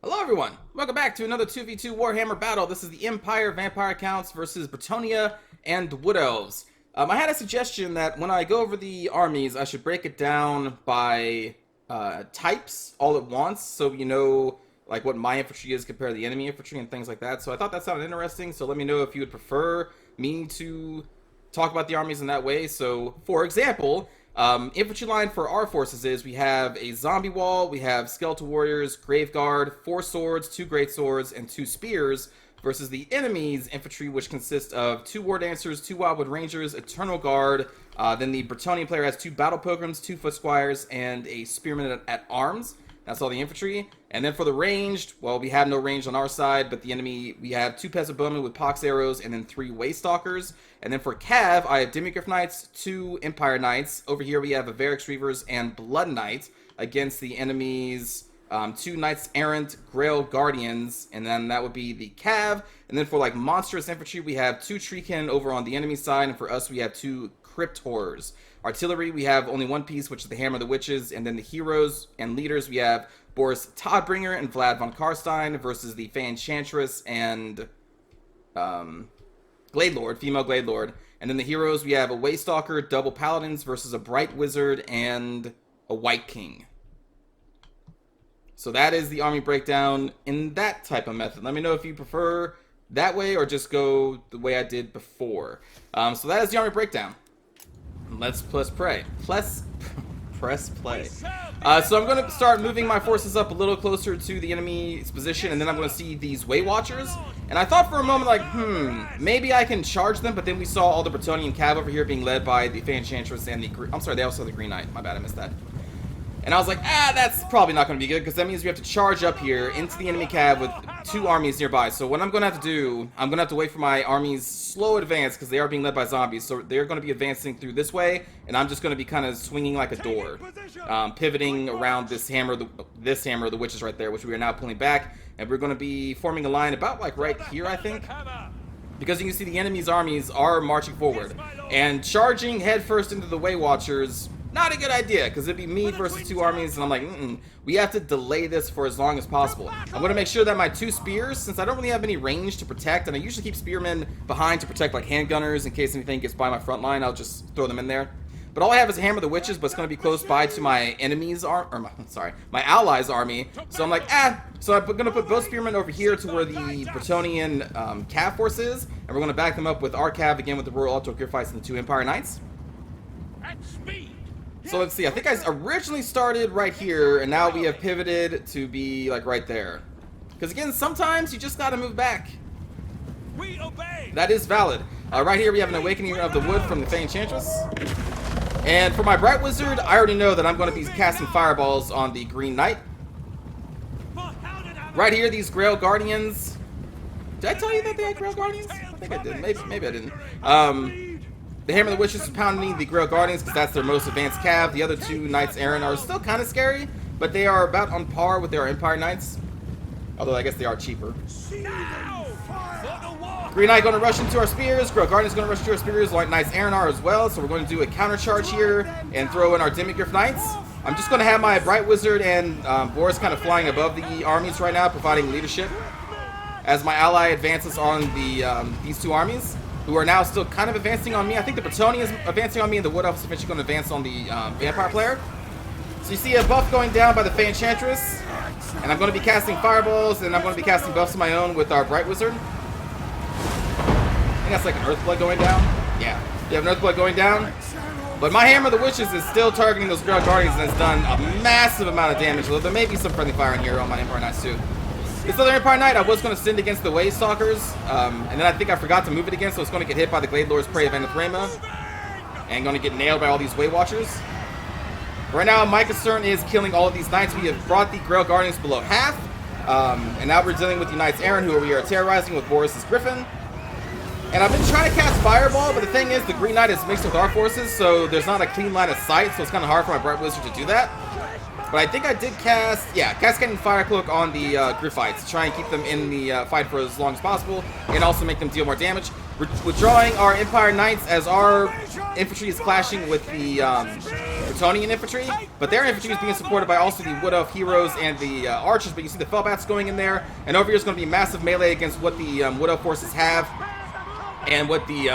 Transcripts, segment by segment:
Hello everyone, welcome back to another 2v2 Warhammer battle. This is the Empire Vampire Counts versus Bretonnia and Wood Elves. I had a suggestion that when I go over the armies, I should break it down by types all at once, so you know like what my infantry is compared to the enemy infantry and things like that. So I thought that sounded interesting, so let me know if you would prefer me to talk about the armies in that way. So, for example, infantry line for our forces is we have a zombie wall, we have skeletal warriors, grave guard, 4 swords, 2 great swords, and 2 spears, versus the enemy's infantry, which consists of 2 war dancers, 2 wildwood rangers, eternal guard. Then the Bretonnian player has 2 battle pilgrims, 2 foot squires, and a spearman at arms. That's all the infantry. And then for the ranged, well, we have no range on our side, but the enemy, we have 2 peasant bowmen with pox arrows, and then 3 waste stalkers. And then for cav, I have demigryph knights, 2 empire knights. Over here we have a Varix reavers and blood knight against the enemy's 2 knights errant, grail guardians, and then that would be the cav. And then for like monstrous infantry, we have 2 treekin over on the enemy side, and for us we have 2 crypt horrors. Artillery, we have only 1 piece, which is the Hammer of the Witches, and then the heroes and leaders, we have Boris Todbringer and Vlad von Karstein versus the Fey Enchantress and Glade Lord, female Glade Lord. And then the heroes, we have a Waystalker, double Paladins versus a Bright Wizard and a White King. So that is the army breakdown in that type of method. Let me know if you prefer that way or just go the way I did before. So that is the army breakdown. Let's press play. Press play. So I'm going to start moving my forces up a little closer to the enemy's position, and then I'm going to see these Way Watchers. And I thought for a moment, like, maybe I can charge them, but then we saw all the Bretonnian cav over here being led by the Fey Enchantress and the... I'm sorry, they also have the Green Knight. My bad, I missed that. And I was like, that's probably not going to be good, because that means we have to charge up here into the enemy cav with 2 armies nearby. So what I'm going to have to do, I'm going to have to wait for my armies slow advance, because they are being led by zombies. So they're going to be advancing through this way, and I'm just going to be kind of swinging like a door, pivoting around this hammer of the witches right there, which we are now pulling back. And we're going to be forming a line about like right here, I think. Because you can see the enemy's armies are marching forward. And charging headfirst into the Way Watchers... not a good idea, because it'd be me versus 2 armies, and I'm like, we have to delay this for as long as possible. I'm going to make sure that my 2 spears, since I don't really have any range to protect, and I usually keep spearmen behind to protect like handgunners in case anything gets by my front line, I'll just throw them in there. But all I have is a Hammer of the Witches, but it's going to be close by to my enemy's my allies' army. So I'm like, so I'm going to put both spearmen over here to where the Bretonnian cav force is, and we're going to back them up with our cav again with the Royal Autogryphites and the 2 Empire Knights. At speed. So let's see, I think I originally started right here, and now we have pivoted to be like right there. Because again, sometimes you just gotta move back. We obey. That is valid. Right here we have an Awakening of the Wood from the Fey Enchantress. And for my Bright Wizard, I already know that I'm going to be casting fireballs on the Green Knight. Right here, these Grail Guardians. Did I tell you that they had Grail Guardians? I think I did. Maybe I didn't. The Hammer of the Witches is pounding the Grail Guardians because that's their most advanced cav. The other 2 Knights Errant are still kind of scary, but they are about on par with their Empire Knights. Although I guess they are cheaper. Green Knight going to rush into our spears. Grail Guardians going to rush into our spears, like Knights Errant are as well. So we're going to do a counter charge here and throw in our demigryph knights. I'm just going to have my Bright Wizard and Boris kind of flying above the armies right now, providing leadership as my ally advances on the these 2 armies, who are now still kind of advancing on me. I think the Bretonnia is advancing on me, and the Wood Elf is eventually going to advance on the Vampire player. So you see a buff going down by the Fey Enchantress, and I'm going to be casting fireballs, and I'm going to be casting buffs of my own with our Bright Wizard. I think that's like an Earthblood going down. Yeah, you have an Earthblood going down. But my Hammer of the Witches is still targeting those Grail Guardians, and has done a massive amount of damage, although there may be some friendly fire in here on my Empire Knights too. This other Empire Knight, I was going to send against the Waystalkers, and then I think I forgot to move it again, so it's going to get hit by the Glade Lord's Prey of Anathrema, and going to get nailed by all these Way Watchers. Right now, my concern is killing all of these Knights. We have brought the Grail Guardians below half, and now we're dealing with the Knights Errant, who we are terrorizing with Boris's Griffin. And I've been trying to cast Fireball, but the thing is, the Green Knight is mixed with our forces, so there's not a clean line of sight, so it's kind of hard for my Bright Wizard to do that. But I think I did cast, Cascading Fire Cloak on the Griffites to try and keep them in the fight for as long as possible, and also make them deal more damage. We're withdrawing our Empire Knights as our infantry is clashing with the Bretonnian infantry, but their infantry is being supported by also the Wood Elf heroes and the archers, but you see the Fellbats going in there, and over here is going to be massive melee against what the Wood Elf forces have, and what the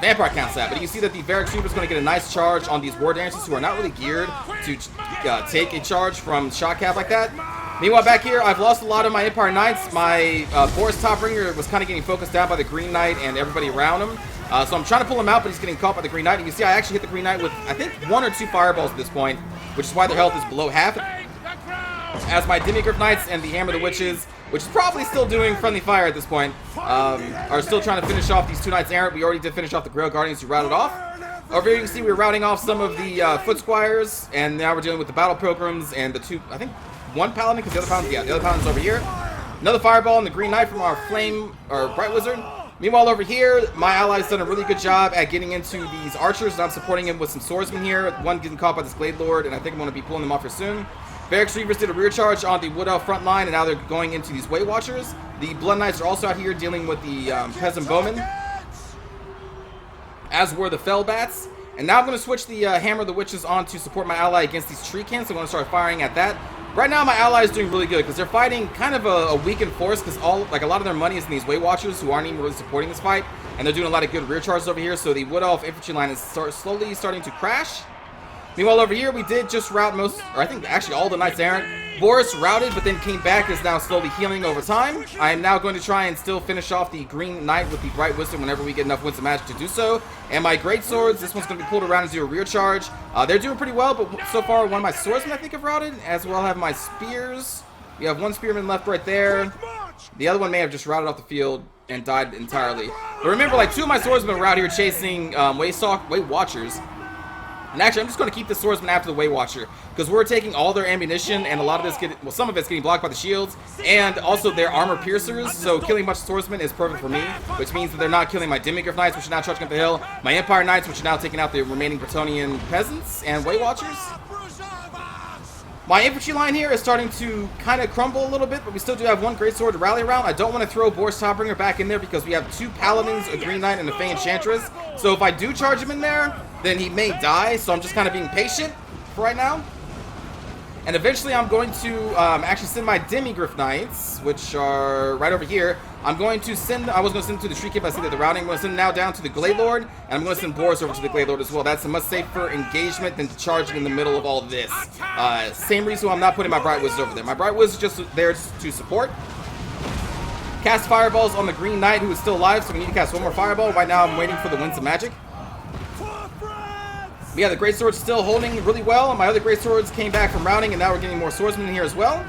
Vampire Council have. But you see that the Varric Trooper is going to get a nice charge on these War Dancers who are not really geared to take a charge from shot cap like that. Meanwhile, back here, I've lost a lot of my Empire Knights. My Boris Topringer was kind of getting focused down by the Green Knight and everybody around him. So I'm trying to pull him out, but he's getting caught by the Green Knight. And you see I actually hit the Green Knight with, I think, 1 or 2 fireballs at this point, which is why their health is below half. As my Demigryph Knights and the Hammer of the Witches, which is probably still doing friendly fire at this point, are still trying to finish off these 2 Knights Errant. We already did finish off the Grail Guardians who routed off. Over here you can see we're routing off some of the Foot Squires, and now we're dealing with the Battle Pilgrims and the 2, I think, 1 Paladin, because the other Paladin, yeah, the other Paladin's over here. Another Fireball and the Green Knight from our Flame, or Bright Wizard. Meanwhile, over here, my ally's done a really good job at getting into these archers, and I'm supporting him with some swordsmen here. One getting caught by this Glade Lord, and I think I'm going to be pulling them off here soon. Varric Reavers did a rear charge on the Wood Elf front line, and now they're going into these Way Watchers. The Blood Knights are also out here dealing with the Peasant Bowmen, as were the Fellbats. And now I'm going to switch the Hammer of the Witches on to support my ally against these Treecans, so I'm going to start firing at that. Right now, my ally is doing really good because they're fighting kind of a weakened force because a lot of their money is in these Way Watchers who aren't even really supporting this fight, and they're doing a lot of good rear charges over here. So the Wood Elf infantry line is slowly starting to crash. Meanwhile, over here, we did just rout most, or I think actually all the Knights Errant. Boris routed, but then came back, is now slowly healing over time. I am now going to try and still finish off the Green Knight with the Bright Wizard whenever we get enough Winds of Magic to do so. And my Great Swords, this one's going to be pulled around and do a rear charge. They're doing pretty well, but so far one of my swordsmen I think have routed, as well have my spears. We have 1 spearman left right there. The other one may have just routed off the field and died entirely. But remember, like 2 of my swordsmen were out here chasing Way Watchers. And actually, I'm just going to keep the swordsman after the Way Watcher, because we're taking all their ammunition, and a lot of this, well, some of it's getting blocked by the shields, and also their armor piercers, so killing a bunch of swordsmen is perfect for me, which means that they're not killing my Demigryph Knights, which are now charging up the hill, my Empire Knights, which are now taking out the remaining Bretonnian peasants and Way Watchers. My infantry line here is starting to kind of crumble a little bit, but we still do have 1 Great Sword to rally around. I don't want to throw Boris Topbringer back in there because we have 2 Paladins, a Green Knight, and a Fey Enchantress. So if I do charge him in there, then he may die, so I'm just kind of being patient for right now. And eventually I'm going to actually send my Demigryph Knights, which are right over here. I'm going to send, I was going to send to the Shriek, but I see that the routing. I'm going to send now down to the Glade Lord, and I'm going to send Boris over to the Glade Lord as well. That's a much safer engagement than charging in the middle of all of this. Same reason why I'm not putting my Bright Wizard over there. My Bright Wizard is just there to support. Cast Fireballs on the Green Knight, who is still alive, so we need to cast 1 more Fireball. Right now I'm waiting for the Winds of Magic. Yeah, the Great Sword's still holding really well. My other Great Swords came back from routing, and now we're getting more swordsmen in here as well.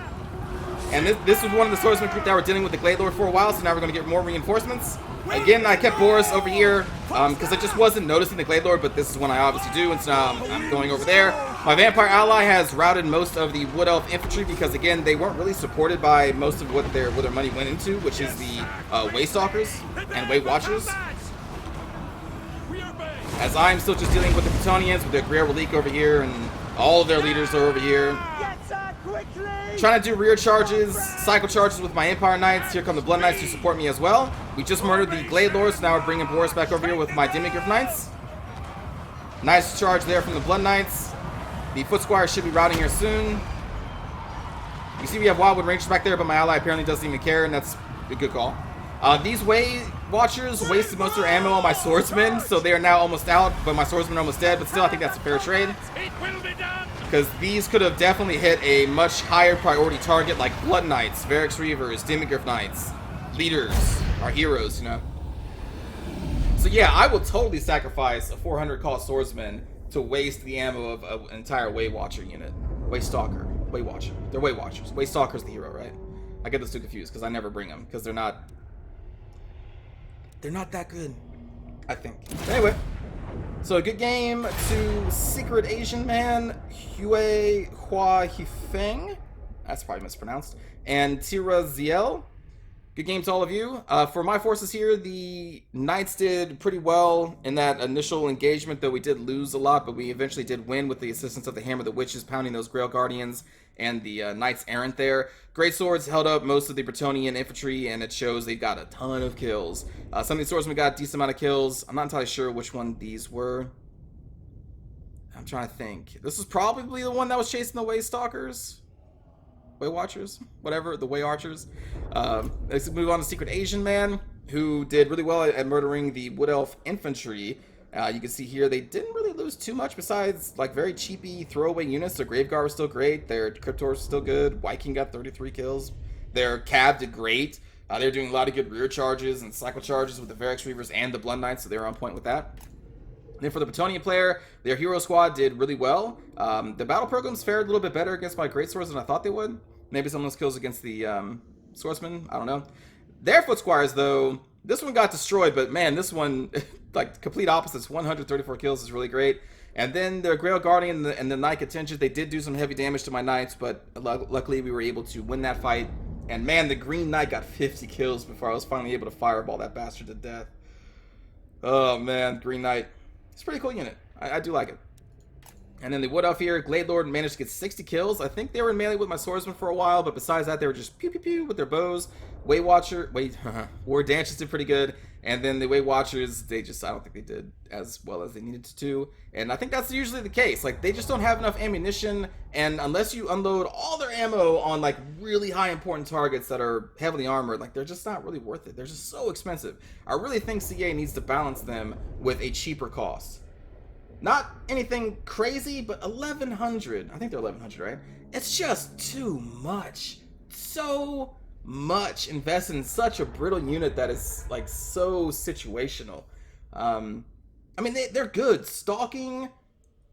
And this was one of the swordsmen group that were dealing with the Glade Lord for a while, so now we're going to get more reinforcements. Again, I kept Boris over here because I just wasn't noticing the Glade Lord, but this is one I obviously do, and so now I'm going over there. My Vampire ally has routed most of the Wood Elf infantry because, again, they weren't really supported by most of what their money went into, which is the Way Stalkers and Way Watchers. As I'm still just dealing with the Bretonnians, with their Greer Relique over here, and all of their leaders are over here. Trying to do rear charges, cycle charges with my Empire Knights. Here come the Blood Knights to support me as well. We just murdered the Glade Lords, so now we're bringing Boris back over here with my Demigryph Knights. Nice charge there from the Blood Knights. The Foot Squire should be routing here soon. You see we have Wildwood Rangers back there, but my ally apparently doesn't even care, and that's a good call. These Way Watchers wasted most of their ammo on my swordsmen, so they are now almost out, but my swordsmen are almost dead, but still I think that's a fair trade. Because these could have definitely hit a much higher priority target like Blood Knights, Varric Reavers, Demigryph Knights, leaders, our heroes, you know. So yeah, I will totally sacrifice a 400 cost swordsman to waste the ammo of an entire Way Watcher unit. Way Stalker, Way Watcher. They're Way Watchers. Way Stalker's the hero, right? I get those two confused because I never bring them because they're not that good, I think. But anyway, so a good game to Secret Asian Man, Hue Hua Hifeng, that's probably mispronounced, and Tira Ziel. Good game to all of you. For my forces here, the Knights did pretty well in that initial engagement, though we did lose a lot, but we eventually did win with the assistance of the Hammer of the Witches, pounding those Grail Guardians and the Knights Errant there. Great Swords held up most of the Bretonnian infantry, and it shows they got a ton of kills. Some of these swordsmen got a decent amount of kills. I'm not entirely sure which one these were. I'm trying to think. This is probably the one that was chasing the Way Stalkers. Way Watchers? Whatever, the Way Archers. Let's move on to Secret Asian Man, who did really well at murdering the Wood Elf Infantry. You can see here they didn't really lose too much besides like very cheapy throwaway units. Their Graveguard was still great. Their Cryptor was still good. Viking got 33 kills. Their Cav did great. They were doing a lot of good rear charges and cycle charges with the Verex Reavers and the Blood Knights, so they were on point with that. Then for the Bretonnian player, their hero squad did really well. The battle programs fared a little bit better against my greatswords than I thought they would. Maybe some of those kills against the swordsman, I don't know. Their foot squires, though, this one got destroyed, but man, this one, like complete opposites, 134 kills is really great. And then their Grail Guardian and the Knight Contingent, they did do some heavy damage to my knights, but luckily we were able to win that fight. And man, the Green Knight got 50 kills before I was finally able to fireball that bastard to death. Oh man, Green Knight. It's a pretty cool unit. I do like it. And then the Wood Elf here, Glade Lord managed to get 60 kills. I think they were in melee with my swordsman for a while, but besides that, they were just pew pew pew with their bows. War Danches did pretty good. And then the Way Watchers, I don't think they did as well as they needed to. And I think that's usually the case. Like, they just don't have enough ammunition, and unless you unload all their ammo on, like, really high important targets that are heavily armored, like, they're just not really worth it. They're just so expensive. I really think CA needs to balance them with a cheaper cost. Not anything crazy, but 1,100. I think they're 1,100, right? It's just too much. So much invested in such a brittle unit that is like so situational. I mean, they're good. Stalking,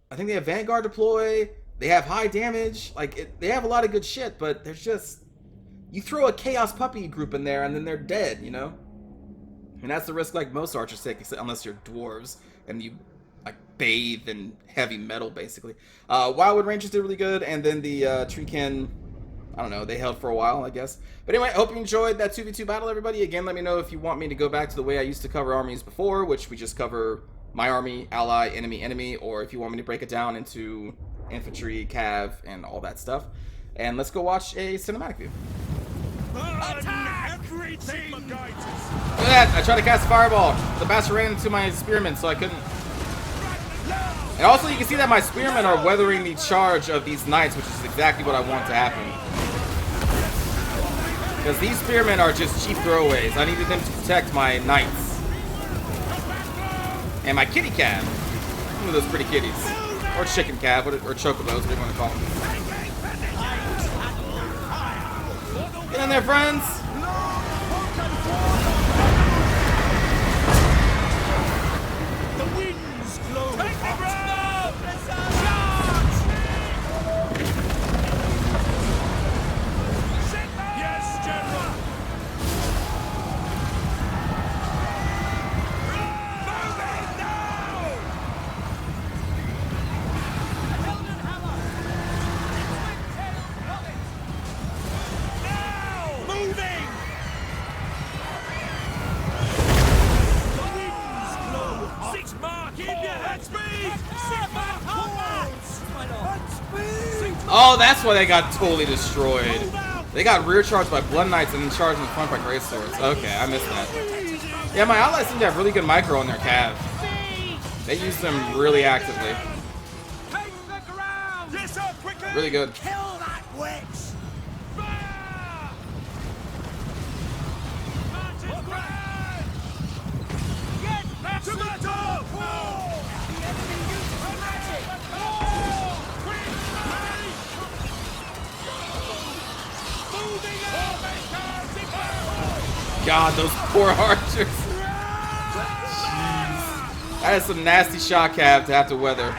I think they have Vanguard deploy, they have high damage, like they have a lot of good shit, but there's just, you throw a Chaos Puppy group in there and then they're dead, you know? And that's the risk like most archers take, unless you're dwarves and you like bathe in heavy metal basically. Wildwood Rangers did really good, and then the Treekin, I don't know, they held for a while, I guess. But anyway, I hope you enjoyed that 2v2 battle, everybody. Again, let me know if you want me to go back to the way I used to cover armies before, which we just cover my army, ally, enemy, enemy, or if you want me to break it down into infantry, cav, and all that stuff. And let's go watch a cinematic view. Attack! Everything! Look at that! I tried to cast a fireball. The bastard ran into my spearmen, so I couldn't. And also, you can see that my spearmen are weathering the charge of these knights, which is exactly what I want to happen. Because these spearmen are just cheap throwaways. I needed them to protect my knights. And my kitty cav. Some of those pretty kitties. Or chicken cav, or chocobos, whatever you want to call them. Get in there, friends! The winds blow hot. Yes, General! Moving now! Now! Moving! The winds blow hot. 6 mark! Keep your head speed! 6 mark horns! At speed! Oh, that's why they got totally destroyed. They got rear charged by Blood Knights and then charged in front by Great Swords. Okay, I missed that. Yeah, my allies seem to have really good micro on their cav. They use them really actively. Take the ground! Yes, sir, quickly! Really good. Kill that witch! Fire! Martin Brand! Get back to battle! The enemy uses magic! Moving out! God, those poor archers. Jeez. That is some nasty shot cav to have to weather.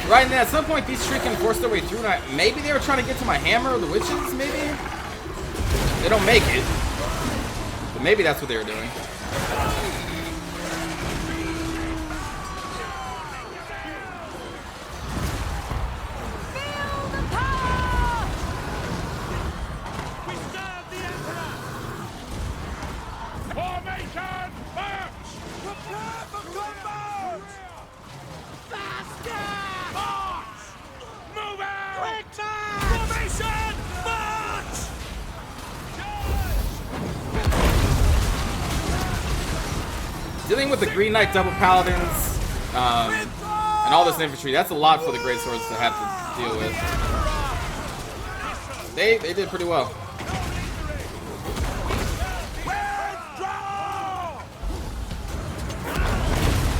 Right, and at some point these three can force their way through, and maybe they were trying to get to my hammer or the witches, maybe? They don't make it. But maybe that's what they were doing. Formation, march! Prepare for combat! Faster! March! Move out! Quick march! Formation, march! Dealing with the Green Knight double paladins, and all this infantry, that's a lot for the Great Swords to have to deal with. They did pretty well.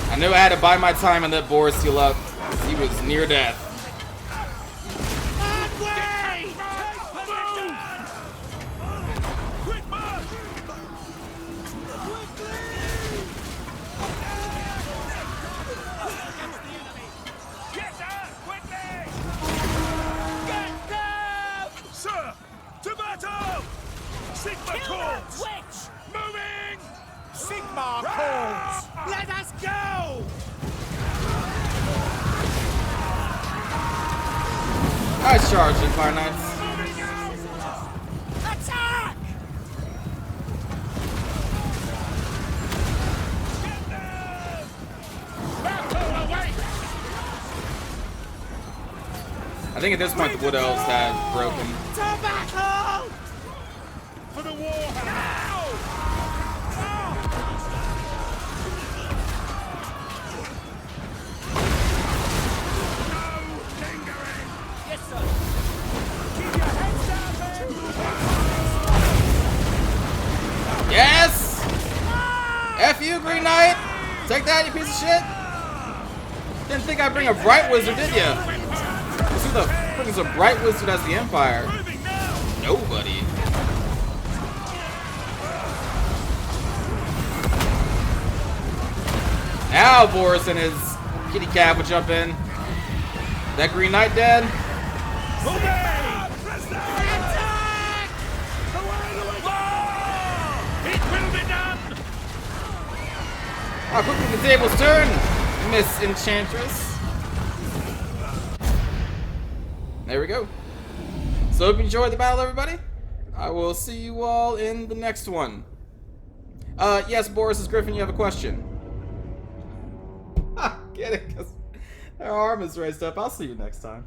I knew I had to buy my time and let Boris heal up. He was near death. Sir, to battle! Sigma calls! Moving! Sigma calls! Let us go! Nice charge, Empire Knights. Attack! Battle awaits! I think at this point the Wood Elves had broken. To battle! For the Warhammer! Yes, sir. Keep your heads down, men! Yes! F you, Green Knight! Take that, you piece of shit! Didn't think I'd bring a Bright Wizard, did ya? Who the frick is a Bright Wizard as the Empire? Nobody. Now Boris and his kitty cat would jump in. That Green Knight dead? Attack! It will be done! How quickly the tables turn, Miss Enchantress. There we go. So hope you enjoyed the battle, everybody. I will see you all in the next one. Yes, Boris is Griffin, you have a question. Get it, because their arm is raised up. I'll see you next time.